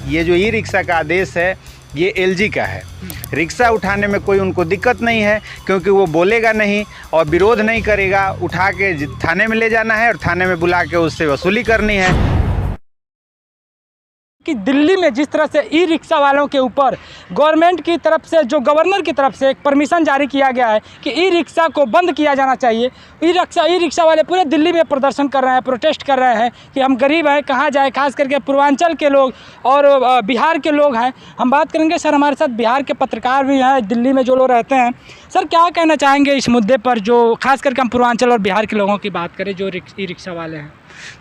ये जो e rickshaw का आदेश है ये एलजी का है। रिक्शा उठाने में कोई उनको दिक्कत नहीं है, क्योंकि वो बोलेगा नहीं और विरोध नहीं करेगा। उठा के थाने में ले जाना है और थाने में बुला के उससे वसूली करनी है। कि दिल्ली में जिस तरह से ई रिक्शा वालों के ऊपर गवर्नमेंट की तरफ से, जो गवर्नर की तरफ से एक परमिशन जारी किया गया है कि ई रिक्शा को बंद किया जाना चाहिए। ई रिक्शा वाले पूरे दिल्ली में प्रदर्शन कर रहे हैं, प्रोटेस्ट कर रहे हैं कि हम गरीब हैं, कहाँ जाए। खास करके पूर्वांचल के लोग और बिहार के लोग हैं। हम बात करेंगे सर, हमारे साथ बिहार के पत्रकार भी हैं, दिल्ली में जो लोग रहते हैं। सर, क्या कहना चाहेंगे इस मुद्दे पर, जो खास करके हम पूर्वांचल और बिहार के लोगों की बात करें जो ई रिक्शा वाले हैं?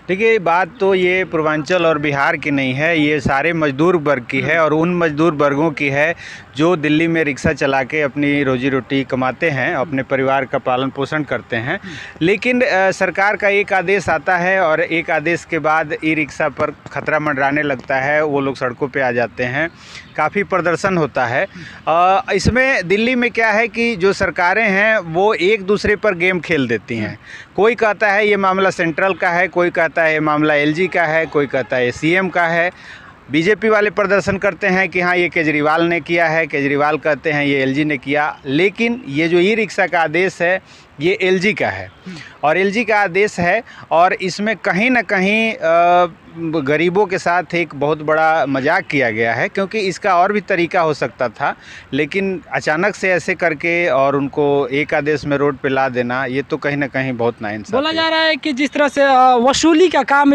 देखिए, बात तो ये पूर्वांचल और बिहार की नहीं है, ये सारे मजदूर वर्ग की है और उन मजदूर वर्गों की है जो दिल्ली में रिक्शा चला के अपनी रोजी रोटी कमाते हैं, अपने परिवार का पालन पोषण करते हैं। लेकिन सरकार का एक आदेश आता है और एक आदेश के बाद ई रिक्शा पर खतरा मंडराने लगता है, वो लोग सड़कों पे आ जाते हैं, काफ़ी प्रदर्शन होता है। इसमें दिल्ली में क्या है कि जो सरकारें हैं वो एक दूसरे पर गेम खेल देती हैं। कोई कहता है ये मामला सेंट्रल का है, कोई कहता है ये मामला एलजी का है, कोई कहता है ये सीएम का है। बीजेपी वाले प्रदर्शन करते हैं कि हाँ ये केजरीवाल ने किया है, केजरीवाल कहते हैं ये एलजी ने किया। लेकिन ये जो ई रिक्शा का आदेश है ये एलजी का है और एलजी का आदेश है और इसमें कहीं ना कहीं गरीबों के साथ एक बहुत बड़ा मजाक किया गया है, क्योंकि इसका और भी तरीका हो सकता था। लेकिन अचानक से ऐसे करके और उनको एक आदेश में रोड पे ला देना, ये तो कहीं ना कहीं बहुत नाइंसाफ़ी बोला जा रहा है कि जिस तरह से वसूली का काम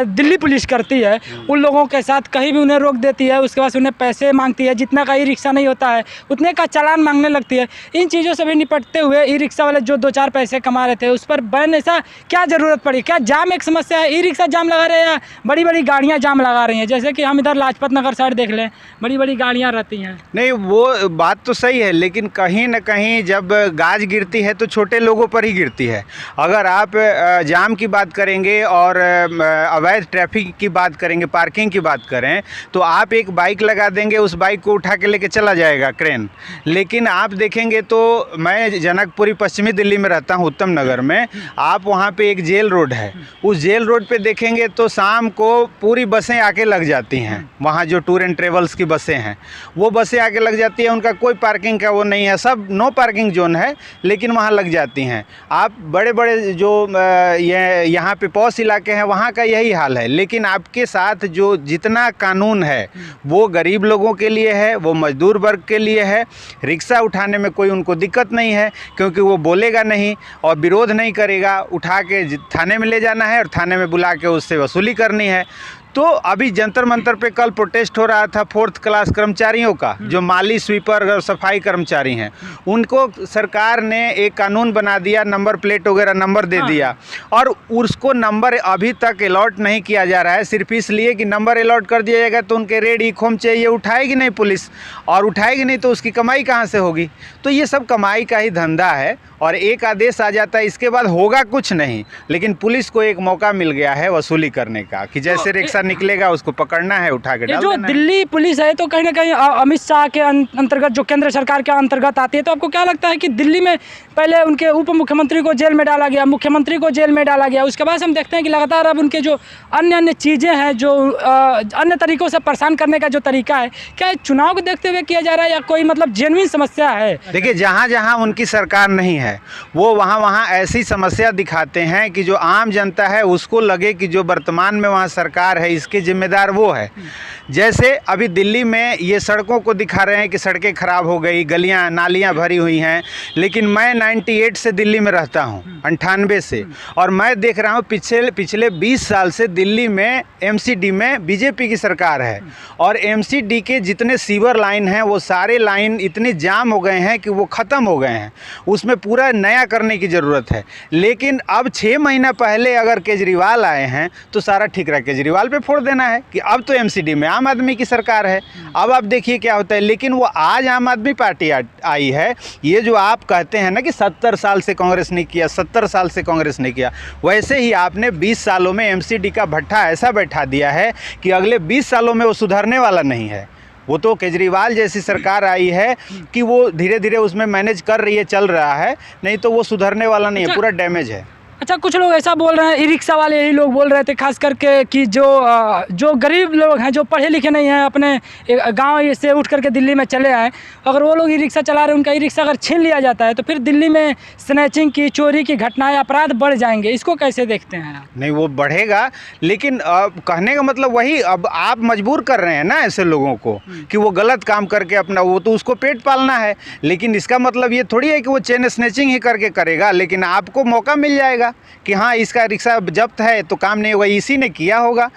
दिल्ली पुलिस करती है, उन लोगों के साथ कहीं भी उन्हें रोक देती है, उसके बाद उन्हें पैसे मांगती है। जितना का ई रिक्शा नहीं होता है उतने का चालान मांगने लगती है। इन चीज़ों से भी निपटते हुए ई रिक्शा वाले जो 2-4 पैसे कमा रहे थे उस पर बैन, ऐसा क्या ज़रूरत पड़ी? क्या जाम एक समस्या है? ई रिक्शा जाम लगा रहे हैं, बड़ी बड़ी गाड़ियां जाम लगा रही हैं? जैसे कि हम इधर लाजपत नगर साइड देख लें, बड़ी बड़ी गाड़ियां रहती हैं। नहीं, वो बात तो सही है, लेकिन कहीं ना कहीं जब गाज गिरती है तो छोटे लोगों पर ही गिरती है। अगर आप जाम की बात करेंगे और अवैध ट्रैफिक की बात करेंगे, पार्किंग की बात करें, तो आप एक बाइक लगा देंगे, उस बाइक को उठा के लेके चला जाएगा क्रेन। लेकिन आप देखेंगे तो मैं जनकपुरी पश्चिमी दिल्ली में रहता हूँ, उत्तम नगर में। आप वहाँ पे एक जेल रोड है, उस जेल रोड पे देखेंगे तो शाम को पूरी बसें आके लग जाती हैं। वहाँ जो टूर एंड ट्रेवल्स की बसें हैं वो बसें आके लग जाती हैं, उनका कोई पार्किंग का वो नहीं है, सब नो पार्किंग जोन है, लेकिन वहाँ लग जाती हैं। आप बड़े बड़े जो यहाँ पे पॉश इलाके हैं वहाँ का यही हाल है। लेकिन आपके साथ जो जितना कानून है वो गरीब लोगों के लिए है, वो मजदूर वर्ग के लिए है। रिक्शा उठाने में कोई उनको दिक्कत नहीं है, क्योंकि वो बोलेगा नहीं और विरोध नहीं करेगा। उठा के थाने में ले जाना है और थाने में बुला के उससे वसूली करनी है। तो अभी जंतर मंतर पे कल प्रोटेस्ट हो रहा था 4th क्लास कर्मचारियों का, जो माली, स्वीपर और सफाई कर्मचारी हैं। उनको सरकार ने एक कानून बना दिया, नंबर प्लेट वगैरह नंबर दे दिया और उसको नंबर अभी तक अलॉट नहीं किया जा रहा है, सिर्फ इसलिए कि नंबर अलॉट कर दिया जाएगा तो उनके रेड ई-खोम चाहिए, उठाएगी नहीं पुलिस, और उठाएगी नहीं तो उसकी कमाई कहाँ से होगी? तो ये सब कमाई का ही धंधा है और एक आदेश आ जाता है, इसके बाद होगा कुछ नहीं। लेकिन पुलिस को एक मौका मिल गया है वसूली करने का कि जैसे रिक्शा निकलेगा उसको पकड़ना है, उठा के डाल देना है। जो दिल्ली पुलिस है तो कहीं ना कहीं अमित शाह के अंतर्गत, जो केंद्र सरकार के अंतर्गत आती है, तो आपको क्या लगता है कि दिल्ली में पहले उनके उप मुख्यमंत्री को जेल में डाला गया, मुख्यमंत्री को जेल में डाला गया, उसके बाद हम देखते हैं कि लगातार अब उनके जो अन्य चीज़ें हैं, जो अन्य तरीक़ों से परेशान करने का जो तरीका है, क्या चुनाव को देखते हुए किया जा रहा है या कोई मतलब जेन्युइन समस्या है? देखिए, जहाँ जहाँ उनकी सरकार नहीं है वो वहाँ वहाँ ऐसी समस्या दिखाते हैं कि जो आम जनता है उसको लगे कि जो वर्तमान में वहाँ सरकार है इसके जिम्मेदार वो है। जैसे अभी दिल्ली में ये सड़कों को दिखा रहे हैं कि सड़कें ख़राब हो गई, गलियाँ नालियाँ भरी हुई हैं, लेकिन मैं 98 से दिल्ली में रहता हूँ, 98 से, और मैं देख रहा हूँ पिछले 20 साल से दिल्ली में एमसीडी में बीजेपी की सरकार है और एमसीडी के जितने सीवर लाइन हैं वो सारे लाइन इतने जाम हो गए हैं कि वो ख़त्म हो गए हैं, उसमें पूरा नया करने की ज़रूरत है। लेकिन अब 6 महीना पहले अगर केजरीवाल आए हैं तो सारा ठिकरा केजरीवाल पे फोड़ देना है कि अब तो एमसीडी में आम आदमी की सरकार है। अब आप देखिए क्या होता है। लेकिन वो आज आम आदमी पार्टी आई है, ये जो आप कहते हैं ना कि 70 साल से कांग्रेस ने किया, 70 साल से कांग्रेस ने किया, वैसे ही आपने 20 सालों में एमसीडी का भट्ठा ऐसा बैठा दिया है कि अगले 20 सालों में वो सुधरने वाला नहीं है। वो तो केजरीवाल जैसी सरकार आई है कि वो धीरे धीरे उसमें मैनेज कर रही है, चल रहा है, नहीं तो वो सुधरने वाला नहीं है, पूरा डैमेज है। अच्छा, कुछ लोग ऐसा बोल रहे हैं, ई रिक्शा वाले यही लोग बोल रहे थे खास करके कि जो गरीब लोग हैं, जो पढ़े लिखे नहीं हैं, अपने गांव से उठ करके दिल्ली में चले आए, अगर वो लोग ई रिक्शा चला रहे हैं, उनका ई रिक्शा अगर छीन लिया जाता है तो फिर दिल्ली में स्नैचिंग की, चोरी की घटनाएं, अपराध बढ़ जाएंगे। इसको कैसे देखते हैं आप? नहीं, वो बढ़ेगा, लेकिन कहने का मतलब वही, अब आप मजबूर कर रहे हैं ना ऐसे लोगों को कि वो गलत काम करके अपना, वो तो उसको पेट पालना है, लेकिन इसका मतलब ये थोड़ी है कि वो चेन स्नैचिंग ही करके करेगा। लेकिन आपको मौका मिल जाएगा कि हाँ, इसका रिक्शा जब्त है तो काम नहीं होगा, इसी ने किया होगा।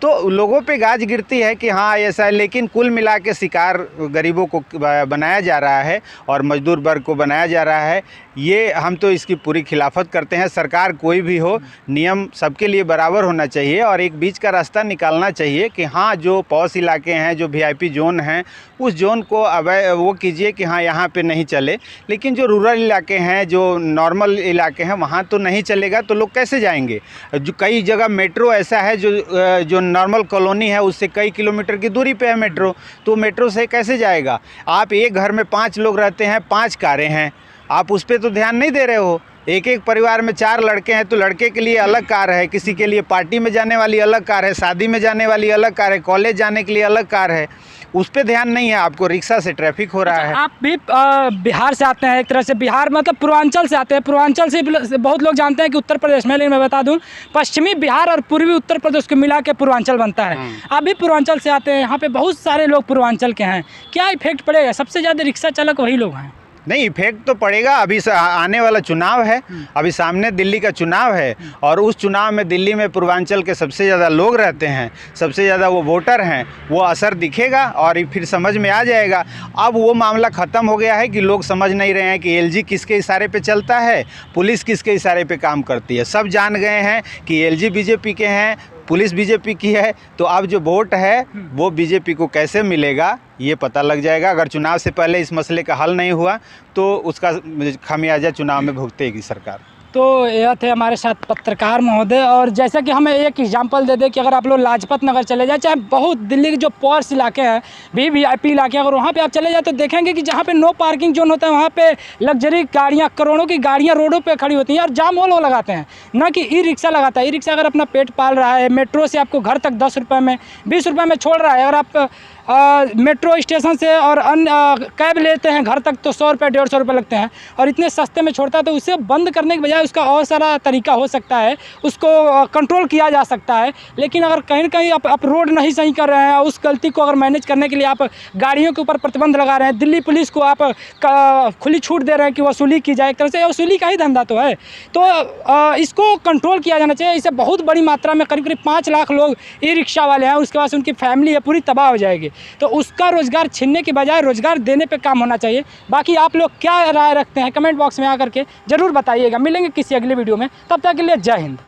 तो लोगों पे गाज गिरती है कि हाँ ऐसा है, लेकिन कुल मिला के शिकार गरीबों को बनाया जा रहा है और मजदूर वर्ग को बनाया जा रहा है। ये हम तो इसकी पूरी खिलाफत करते हैं। सरकार कोई भी हो, नियम सबके लिए बराबर होना चाहिए और एक बीच का रास्ता निकालना चाहिए कि हाँ, जो पॉश इलाके हैं, जो VIP जोन हैं, उस जोन को अब वो कीजिए कि हाँ यहाँ पे नहीं चले। लेकिन जो रूरल इलाके हैं, जो नॉर्मल इलाके हैं, वहाँ तो नहीं चलेगा, तो लोग कैसे जाएंगे? जो कई जगह मेट्रो ऐसा है जो नॉर्मल कॉलोनी है उससे कई किलोमीटर की दूरी पे है मेट्रो, तो मेट्रो से कैसे जाएगा? आप एक घर में 5 लोग रहते हैं, 5 कारें हैं, आप उस पर तो ध्यान नहीं दे रहे हो। एक परिवार में 4 लड़के हैं तो लड़के के लिए अलग कार है, किसी के लिए पार्टी में जाने वाली अलग कार है, शादी में जाने वाली अलग कार है, कॉलेज जाने के लिए अलग कार है, उस पे ध्यान नहीं है आपको। रिक्शा से ट्रैफिक हो रहा है। आप भी बिहार से आते हैं, एक तरह से बिहार मतलब पूर्वांचल से आते हैं। पूर्वांचल से बहुत लोग जानते हैं कि उत्तर प्रदेश में, लेकिन मैं बता दूं पश्चिमी बिहार और पूर्वी उत्तर प्रदेश को मिला के पूर्वांचल बनता है। आप भी पूर्वांचल से आते हैं, यहाँ पे बहुत सारे लोग पूर्वांचल के हैं, क्या इफेक्ट पड़ेगा? सबसे ज़्यादा रिक्शा चालक वही लोग हैं। नहीं, इफेक्ट तो पड़ेगा। अभी आने वाला चुनाव है, अभी सामने दिल्ली का चुनाव है और उस चुनाव में दिल्ली में पूर्वांचल के सबसे ज़्यादा लोग रहते हैं, सबसे ज़्यादा वो वोटर हैं, वो असर दिखेगा और फिर समझ में आ जाएगा। अब वो मामला ख़त्म हो गया है कि लोग समझ नहीं रहे हैं कि LG किसके इशारे पे चलता है, पुलिस किसके इशारे पे काम करती है। सब जान गए हैं कि LG BJP के हैं, पुलिस BJP की है, तो अब जो वोट है वो BJP को कैसे मिलेगा ये पता लग जाएगा। अगर चुनाव से पहले इस मसले का हल नहीं हुआ तो उसका खमियाजा चुनाव में भुगतेगी सरकार। तो यह थे हमारे साथ पत्रकार महोदय। और जैसा कि हमें एक एग्जांपल दे दें कि अगर आप लोग लाजपत नगर चले जाए, चाहे बहुत दिल्ली के जो पॉश इलाके हैं, VIP इलाके, अगर वहाँ पे आप चले जाए तो देखेंगे कि जहाँ पे नो पार्किंग जोन होता है वहाँ पे लग्जरी गाड़ियाँ, करोड़ों की गाड़ियाँ रोडों पे खड़ी होती हैं और जाम वो लोग लगाते हैं, ना कि ई रिक्शा लगाता है। ई रिक्शा अगर अपना पेट पाल रहा है, मेट्रो से आपको घर तक 10 रुपये में, 20 रुपये में छोड़ रहा है, अगर आप मेट्रो स्टेशन से और अन्य कैब लेते हैं घर तक तो 100 रुपये 150 रुपये लगते हैं और इतने सस्ते में छोड़ता है, तो उसे बंद करने के बजाय उसका और सारा तरीका हो सकता है, उसको कंट्रोल किया जा सकता है। लेकिन अगर कहीं ना कहीं आप रोड नहीं सही कर रहे हैं, उस गलती को अगर मैनेज करने के लिए आप गाड़ियों के ऊपर प्रतिबंध लगा रहे हैं, दिल्ली पुलिस को आप खुली छूट दे रहे हैं कि वसूली की जाए, एक तरह से वसूली का ही धंधा तो है, तो इसको कंट्रोल किया जाना चाहिए। इसे बहुत बड़ी मात्रा में करीब 5 लाख लोग ई रिक्शा वाले हैं, उसके बाद उनकी फैमिली है पूरी तबाह हो जाएगी, तो उसका रोज़गार छीनने के बजाय रोज़गार देने पे काम होना चाहिए। बाकी आप लोग क्या राय रखते हैं कमेंट बॉक्स में आकर के ज़रूर बताइएगा। मिलेंगे किसी अगले वीडियो में, तब तक के लिए जय हिंद।